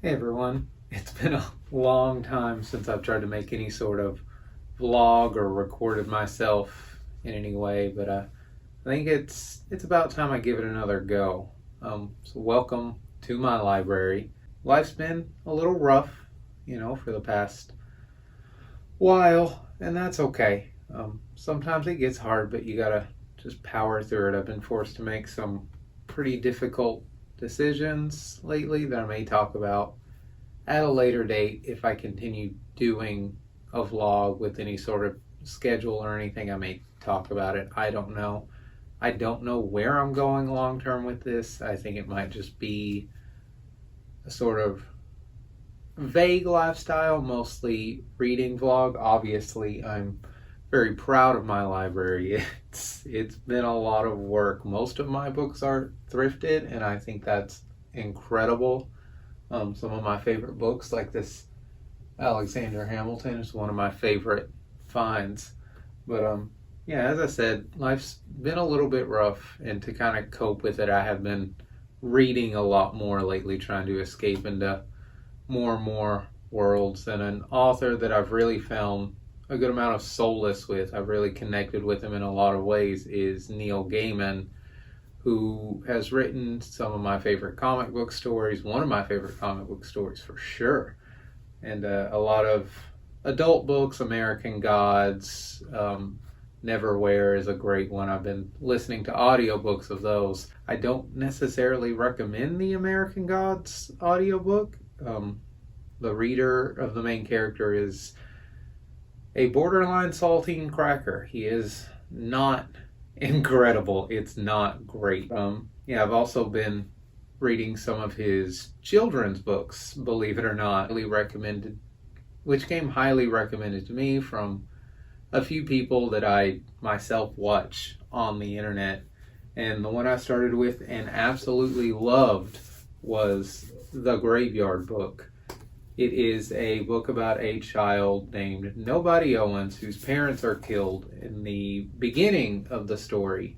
Hey everyone, it's been a long time since I've tried to make any sort of vlog or recorded myself in any way, but I think it's about time I give it another go. So welcome to my library. Life's been a little rough, for the past while, and that's okay. Sometimes it gets hard, but you gotta just power through it. I've been forced to make some pretty difficult decisions lately that I may talk about at a later date if I continue doing a vlog with any sort of schedule or anything. I may talk about it. I don't know. I don't know where I'm going long term with this. I think it might just be a sort of vague lifestyle, mostly reading vlog. Obviously, I'm very proud of my library. It's been a lot of work. Most of my books are thrifted, and I think that's incredible. Some of my favorite books, like this Alexander Hamilton, is one of my favorite finds. But yeah, as I said, life's been a little bit rough, and to kind of cope with it, I have been reading a lot more lately, trying to escape into more and more worlds. And an author that I've really found a good amount of solace with, I've really connected with him in a lot of ways, is Neil Gaiman, who has written some of my favorite comic book stories, one of my favorite comic book stories for sure, and a lot of adult books. American Gods, Neverwhere is a great one. I've been listening to audiobooks of those. I don't necessarily recommend the American Gods audiobook. The reader of the main character is a borderline saltine cracker. He is not incredible. It's not great. Yeah, I've also been reading some of his children's books, believe it or not, which came highly recommended to me from a few people that I myself watch on the internet. And the one I started with and absolutely loved was The Graveyard Book. It is a book about a child named Nobody Owens whose parents are killed in the beginning of the story.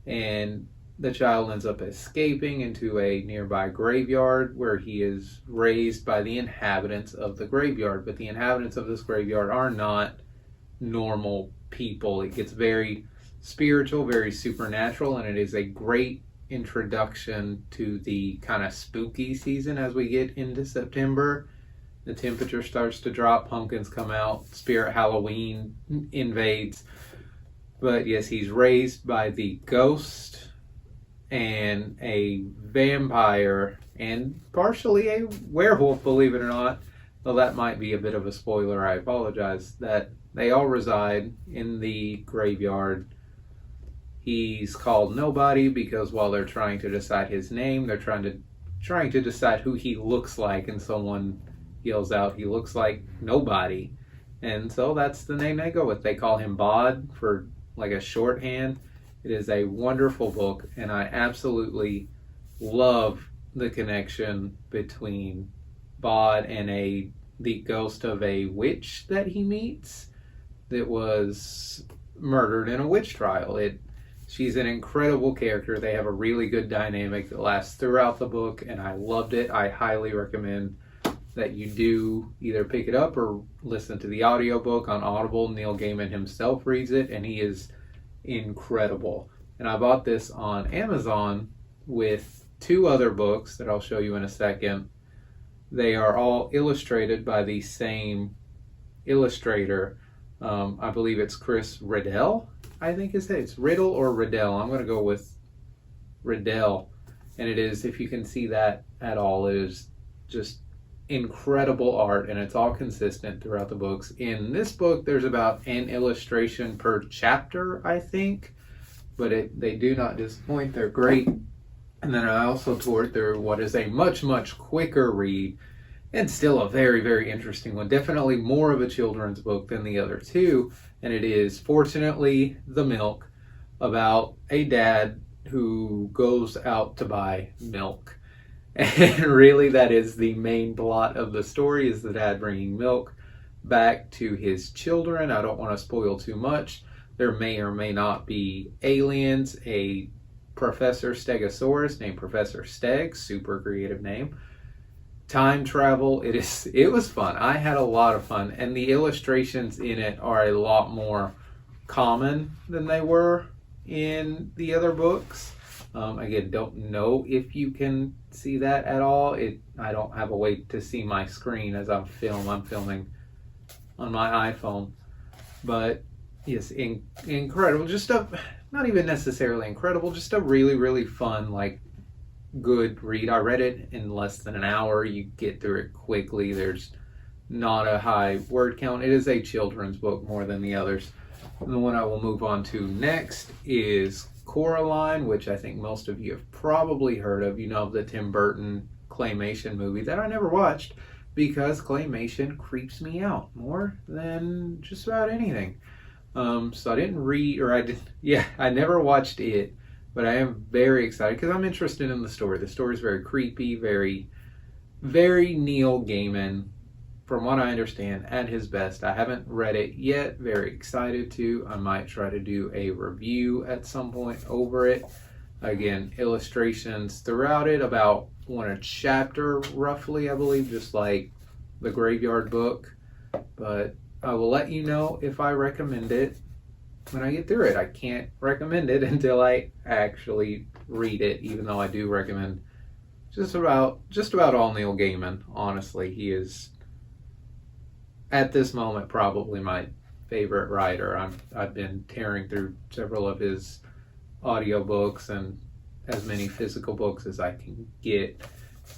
And the child ends up escaping into a nearby graveyard where he is raised by the inhabitants of the graveyard. But the inhabitants of this graveyard are not normal people. It gets very spiritual, very supernatural, and it is a great introduction to the kind of spooky season as we get into September. The temperature starts to drop, pumpkins come out, spirit Halloween invades. But yes, he's raised by the ghost and a vampire and partially a werewolf, believe it or not. Though that might be a bit of a spoiler, I apologize. That they all reside in the graveyard. He's called Nobody because while they're trying to decide his name, they're trying to decide who he looks like, and someone yells out, "He looks like nobody." And so that's the name they go with. They call him Bod for like a shorthand. It is a wonderful book, and I absolutely love the connection between Bod and the ghost of a witch that he meets that was murdered in a witch trial. She's an incredible character. They have a really good dynamic that lasts throughout the book, and I loved it. I highly recommend that you do either pick it up or listen to the audiobook on Audible. Neil Gaiman himself reads it, and he is incredible. And I bought this on Amazon with two other books that I'll show you in a second. They are all illustrated by the same illustrator. I believe it's Chris Riddell, I think it's Riddle or Riddell. I'm going to go with Riddell. And it is, if you can see that at all, it is just incredible art, and it's all consistent throughout the books. In this book, there's about an illustration per chapter, I think, but they do not disappoint. They're great. And then I also toured through what is a much, much quicker read, and still a very, very interesting one. Definitely more of a children's book than the other two, and it is Fortunately the Milk, about a dad who goes out to buy milk. And really, that is the main plot of the story, is the dad bringing milk back to his children. I don't want to spoil too much. There may or may not be aliens. A Professor Stegosaurus named Professor Steg, super creative name, time travel. It was fun. I had a lot of fun, and the illustrations in it are a lot more common than they were in the other books. Again, don't know if you can see that at all. I don't have a way to see my screen as I'm filming on my iPhone. But yes, incredible. Not even necessarily incredible, just a really, really fun, like, good read. I read it in less than an hour. You get through it quickly. There's not a high word count. It is a children's book more than the others. And the one I will move on to next is Coraline, which I think most of you have probably heard of. You know, the Tim Burton claymation movie that I never watched because claymation creeps me out more than just about anything. So I didn't read, I never watched it, but I am very excited because I'm interested in the story. The story is very creepy, very, very Neil Gaiman, from what I understand, at his best. I haven't read it yet. Very excited to. I might try to do a review at some point over it. Again, illustrations throughout it, about one a chapter roughly, I believe, just like the Graveyard Book. But I will let you know if I recommend it when I get through it. I can't recommend it until I actually read it, even though I do recommend just about all Neil Gaiman. Honestly, he is, at this moment, probably my favorite writer. I've been tearing through several of his audiobooks and as many physical books as I can get,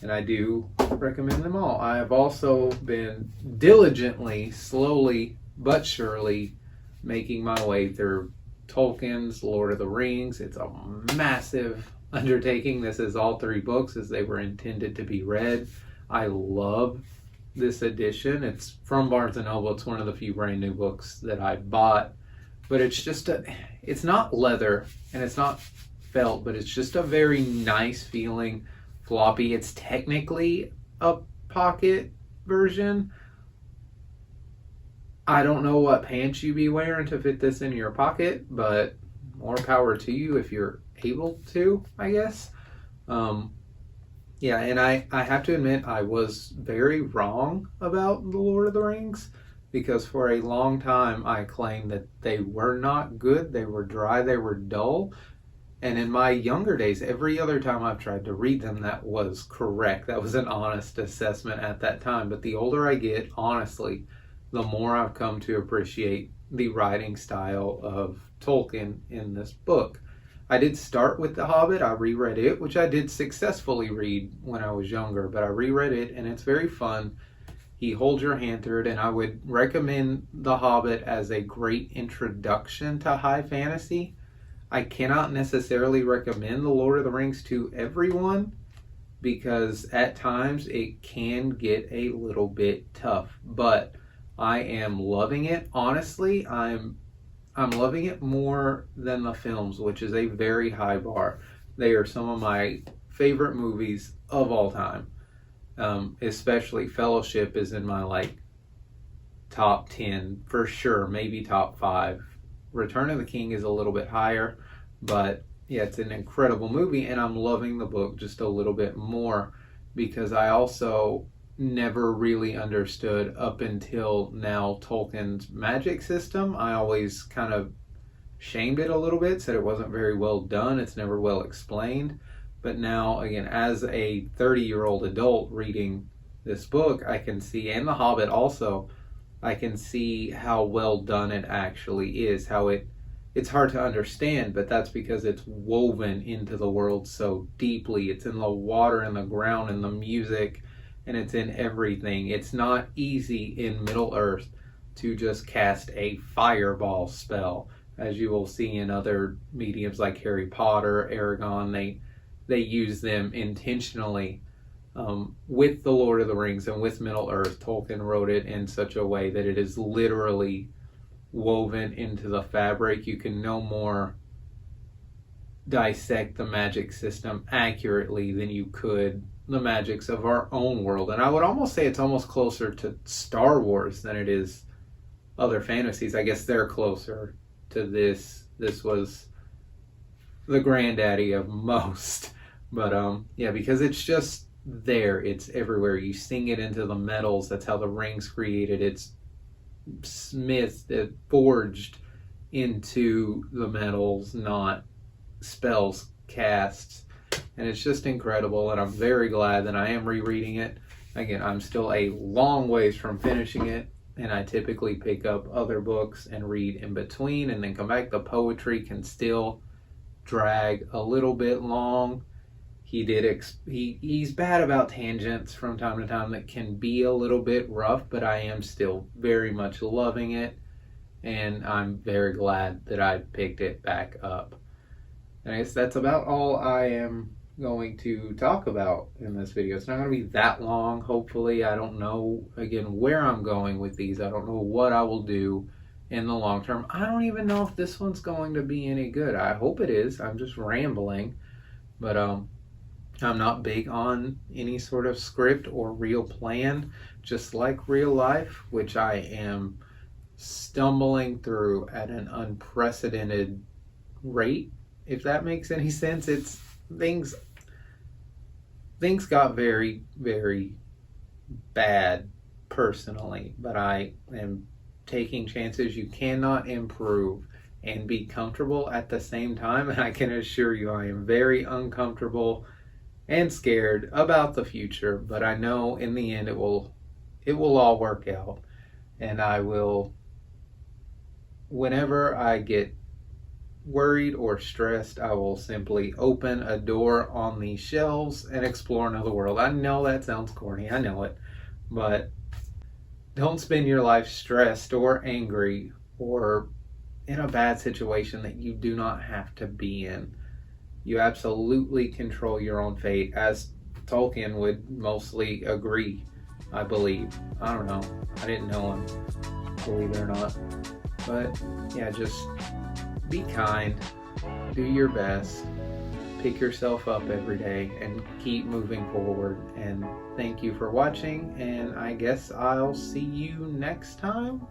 and I do recommend them all. I have also been diligently, slowly but surely, making my way through Tolkien's Lord of the Rings. It's a massive undertaking. This is all 3 books as they were intended to be read. I love this edition. It's from Barnes & Noble. It's one of the few brand new books that I bought, but it's not leather and it's not felt, but it's just a very nice feeling floppy. It's technically a pocket version. I don't know what pants you be wearing to fit this in your pocket, but more power to you if you're able to, I guess. Yeah, and I have to admit I was very wrong about The Lord of the Rings, because for a long time I claimed that they were not good, they were dry, they were dull. And in my younger days, every other time I've tried to read them, that was correct. That was an honest assessment at that time. But the older I get, honestly, the more I've come to appreciate the writing style of Tolkien in this book. I did start with The Hobbit. I reread it, which I did successfully read when I was younger, but I reread it and it's very fun. He holds your hand through it, and I would recommend The Hobbit as a great introduction to high fantasy. I cannot necessarily recommend The Lord of the Rings to everyone because at times it can get a little bit tough, but I am loving it. Honestly, I'm loving it more than the films, which is a very high bar. They are some of my favorite movies of all time. Especially Fellowship is in my top 10 for sure, maybe top 5. Return of the King is a little bit higher, but yeah, it's an incredible movie, and I'm loving the book just a little bit more because I also never really understood up until now Tolkien's magic system. I always kind of shamed it a little bit, said it wasn't very well done, it's never well explained. But now, again, as a 30-year-old adult reading this book, I can see, and The Hobbit also, I can see how well done it actually is, how it's hard to understand, but that's because it's woven into the world so deeply. It's in the water and the ground and the music, and it's in everything. It's not easy in Middle-earth to just cast a fireball spell, as you will see in other mediums like Harry Potter, Aragon. They use them intentionally. With The Lord of the Rings and with Middle-earth, Tolkien wrote it in such a way that it is literally woven into the fabric. You can no more dissect the magic system accurately than you could the magics of our own world. And I would almost say it's almost closer to Star Wars than it is other fantasies. I guess they're closer to this. This was the granddaddy of most. But yeah, because it's just there. It's everywhere. You sing it into the metals. That's how the ring's created. It's forged into the metals, not spells cast. And it's just incredible, and I'm very glad that I am rereading it. Again, I'm still a long ways from finishing it, and I typically pick up other books and read in between and then come back. The poetry can still drag a little bit long. He's bad about tangents from time to time that can be a little bit rough, but I am still very much loving it, and I'm very glad that I picked it back up. And I guess that's about all I am going to talk about in this video. It's not going to be that long, hopefully. I don't know, again, where I'm going with these. I don't know what I will do in the long term. I don't even know if this one's going to be any good. I hope it is. I'm just rambling. But I'm not big on any sort of script or real plan, just like real life, which I am stumbling through at an unprecedented rate. If that makes any sense. It's things got very, very bad personally, but I am taking chances. You cannot improve and be comfortable at the same time, and I can assure you I am very uncomfortable and scared about the future, but I know in the end it will all work out, and I will, whenever I get worried or stressed, I will simply open a door on these shelves and explore another world. I know that sounds corny, I know it, but don't spend your life stressed or angry or in a bad situation that you do not have to be in. You absolutely control your own fate, as Tolkien would mostly agree, I believe. I don't know. I didn't know him, believe it or not. But yeah, just be kind, do your best, pick yourself up every day, and keep moving forward. And thank you for watching, and I guess I'll see you next time.